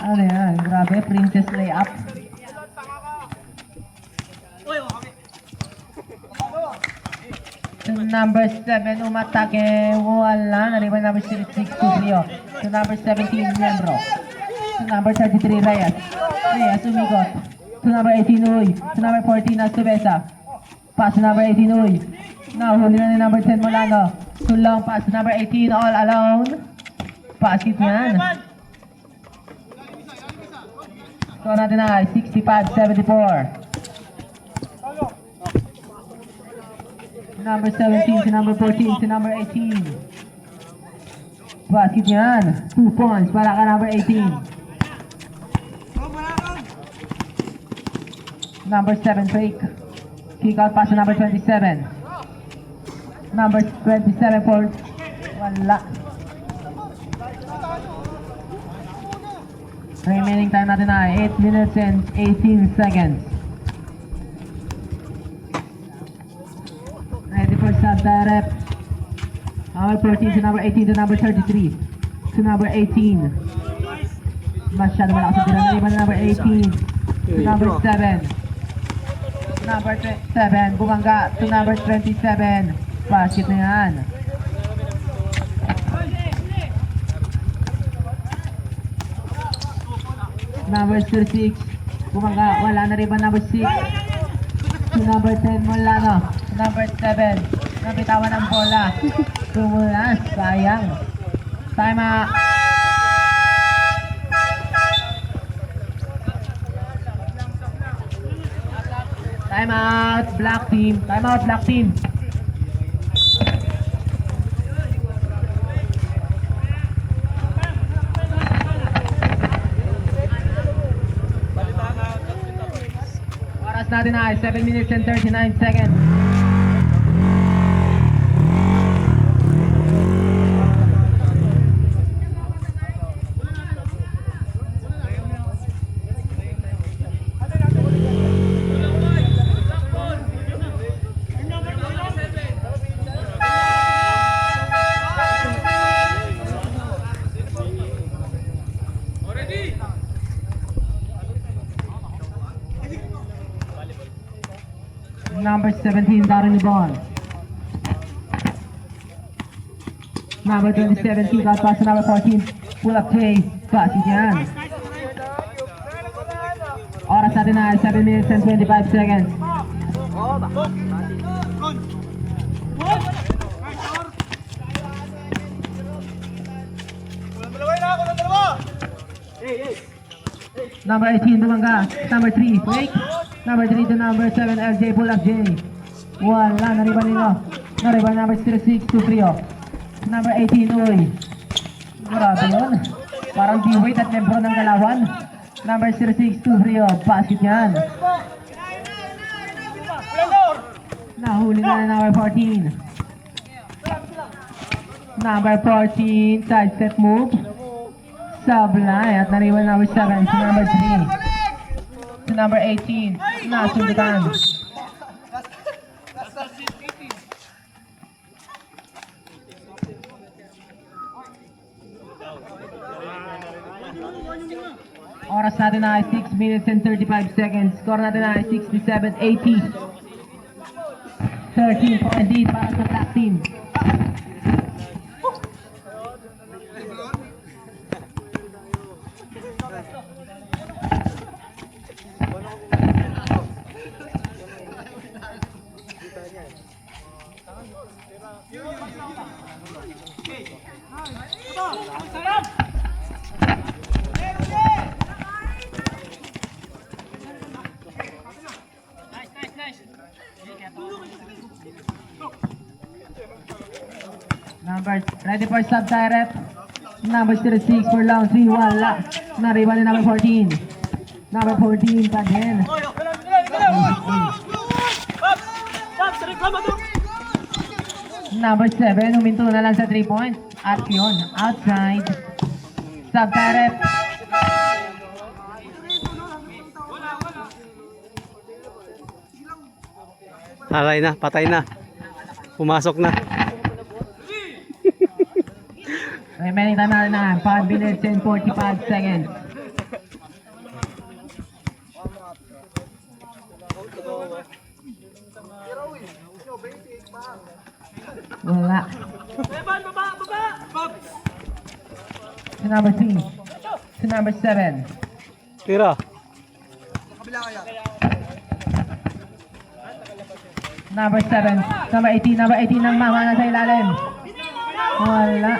Ano yan? Grabe. Princess layup. To number 7 umatake. Wala. Nariban number 6 to Rio. To number 17 Membro. To number 33 Reyes. Reyes umikot. To number 18 Uy. To number 14 Astubesa. Pass to number 18 Uy. Nahuli na ni number 10 Molano. To long pass to number 18 all alone. Basket yan. Score natin ay 65-74. Number 17 to number 14 to number 18. Basket yan. 2 points para ka number 18. Number 7 fake. Kick out pass to number 27. Number 27 for wala. Remaining time natin ay 8 minutes and 18 seconds. tayo rep. Number 14 to number 18 to number 33. To number 18. Masyado malakas ang tira na iba na number 18. To number 7. To number 7. Bumangga to number 27. Basket na yan. Number 36. Bumangga. Wala na rin ba number 6? To number 10. Wala na. To number 7. Nabitawan ang bola. Tumulas. Sayang. Time out. Time out. Black team. Time out. Black team. Oras natin ay 7 minutes and 39 seconds. Number 17, Darren Ibon. Number 27, kick out pass to number 14. Pull up chase. Basket yan. Oras natin na 7 minutes and 25 seconds. Number 18, Bumangga. Number 3, fake. Number 3 to number 7, LJ, pull up J. Wala, nariban nila. Nariban number 06 to Frio. Number 18, Uy. Grabe yun. Parang D-weight at membro ng Galawan. Number 06 to Frio. Basket yan. Nahuli na number 14. Number 14, side step move. Sablay at nariban number 7 to number 3. To number 18, nasundutan. Oras natin na ay 6 minutes and 35 seconds. Score natin na ay 67-80. 13 point lead para sa black team. Number, ready for sub direct. Number 36 for round 3, wala. Nariban ni number 14. Number 14 pa din. Number 7, huminto na lang sa 3 points. At yun, outside. Sub direct. Alay na, patay na. Pumasok na. Remaining time natin na 5 minutes and 45 seconds. Wala. To number 3. To number 7. Tira. Number 7. Number 18. Number 18 ng mama na sa ilalim. Wala.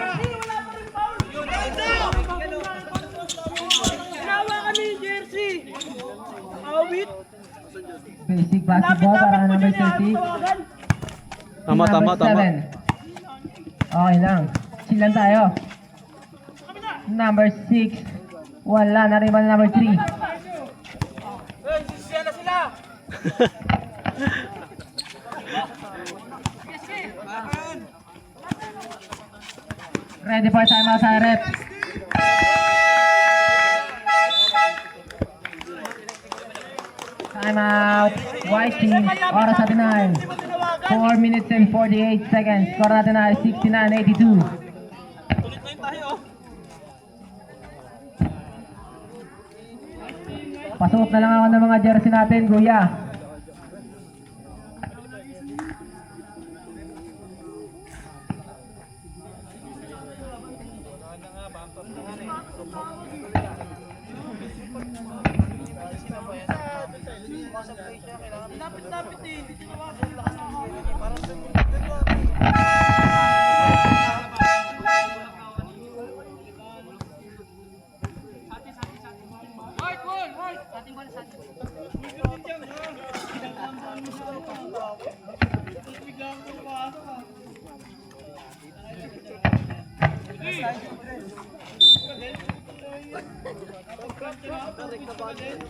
Basic basketball para kay number 30. Tama, tama, Number tama. 7. Okay lang. Chill lang tayo. Number 6. Wala. Nariban number 3. Ready for timeout sa rep. Timeout. White team. Oras natin ay 4 minutes and 48 seconds. Score natin na ay 69-82. Pasuot na lang ako ng mga jersey natin, Kuya.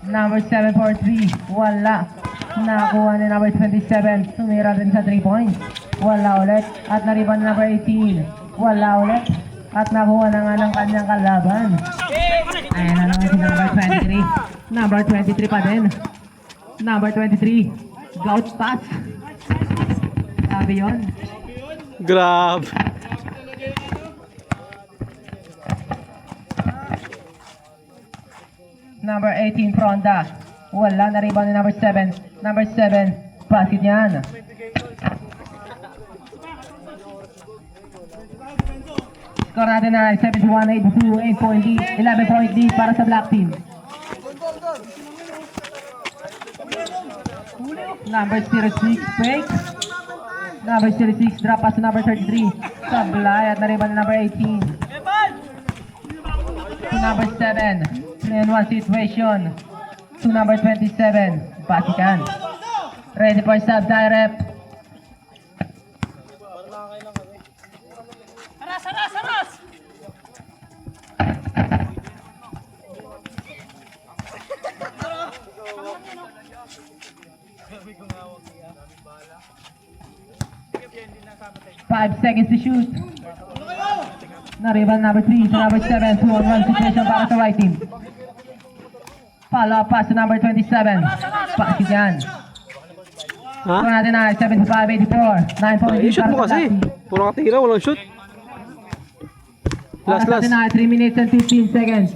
Number 743, wala. Nakuha ni number 27, tumira rin sa 3 points. Wala ulit. At nariban ni number 18, wala ulit. At nakuha na nga ng kanyang kalaban. Ayan na naman si number 23. Number 23 pa din. Number 23, gout pass. Sabi yun. Grab. Number 18, Fronda. Wala na rebound ni number 7. Number 7, basket yan. Score natin na 71-82, 8 point lead, 11 point lead para sa black team. Number 06, break. Number 06, drop pass to number 33. Sablay at na-rebound ni number 18. To number 7. 3-1 situation. To number 27. Basikan. Ready for sub, direct. Five seconds to shoot. Na-rebound number 3 to number 7. 2-on-1 situation para sa white team. Follow up pass to number 27. Basket yan. Ha? Score natin na 75-84. 9 point lead I-shoot para mo sa kasi. black team. Puro katira, walang shoot. Oras Last, natin last. na 3 minutes and 15 seconds.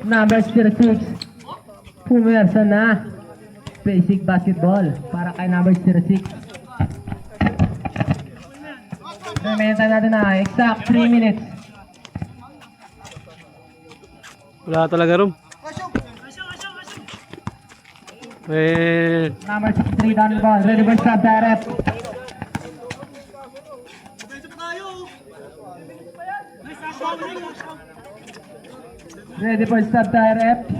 Number 06. Pumersa na. Basic basketball para kay number 06. Remaining time natin na exact 3 minutes. Wala talaga rum. Eh, Number 63 down the ball. Ready for stop, direct. Ready for stop, direct.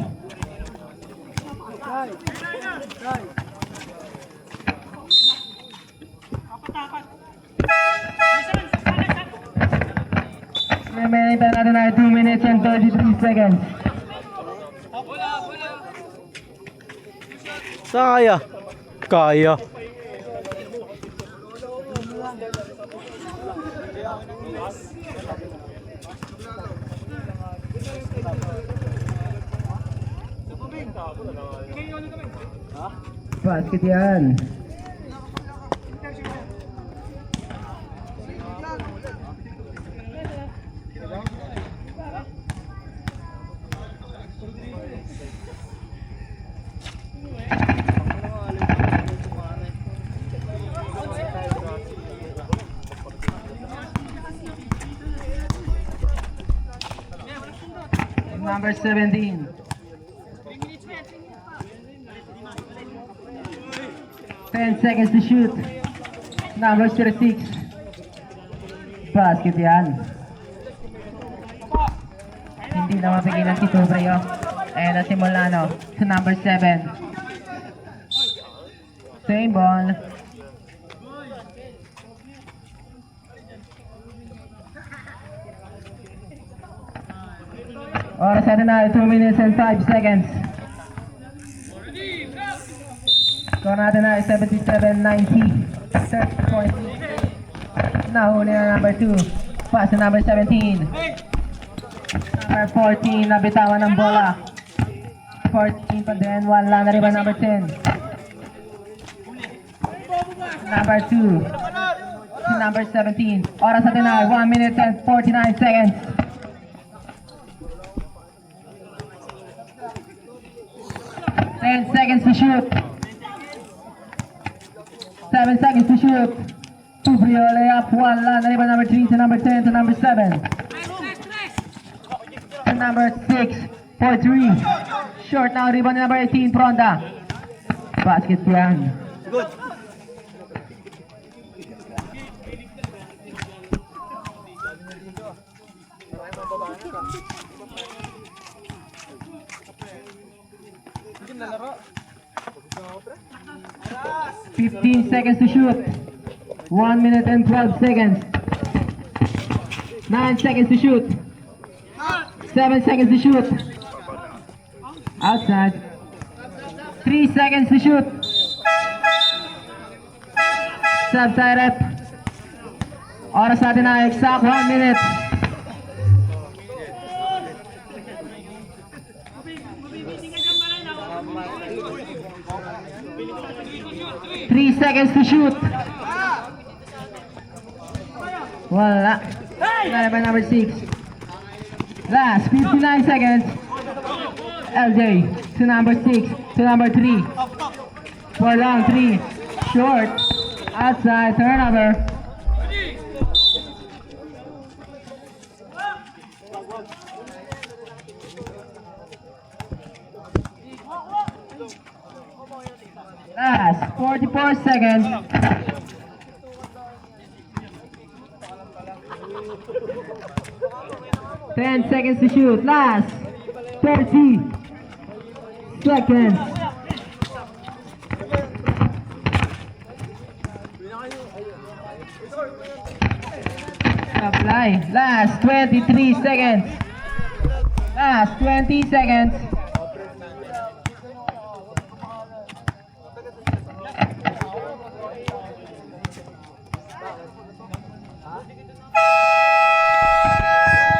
Remaining time natin na 2 minutes and 33 seconds. kaya. Kaya. Basket yan. Number 17. Ten seconds to shoot. Number 36. Basket yan. Hindi na mapigilan si Tubayo. Ayan na si Molano sa number 7. Same ball. Oras na 2 minutes and 5 seconds. Score natin na 77-90. 30 points. Nahuli na number 2. Pass to number 17. Number 14, nabitawan ng bola. 14 pa din, wala na rin ba number 10. Number 2. To number 17. Oras natin na 1 minute and 49 seconds. 10 seconds to shoot. 7 seconds to shoot. 2 free layup. 1 lang. Na number 3 to number 10 to number 7. To number 6 for 3. Short now. Rebound ni number 18. Pronda. Basket yan. Good. Hindi nalaro. 15 seconds to shoot. 1 minute and 12 seconds. 9 seconds to shoot. 7 seconds to shoot. Outside. 3 seconds to shoot. Subside rep. Oras natin na exact 1 minute. Three seconds to shoot. Wala. Wala by number 6. Last 59 seconds. LJ to number 6 to number 3. For long 3. Short. Outside. Turnover. Last 44 seconds. Ten seconds to shoot. Last 30 seconds. Apply. Last 23 seconds. Last 20 seconds.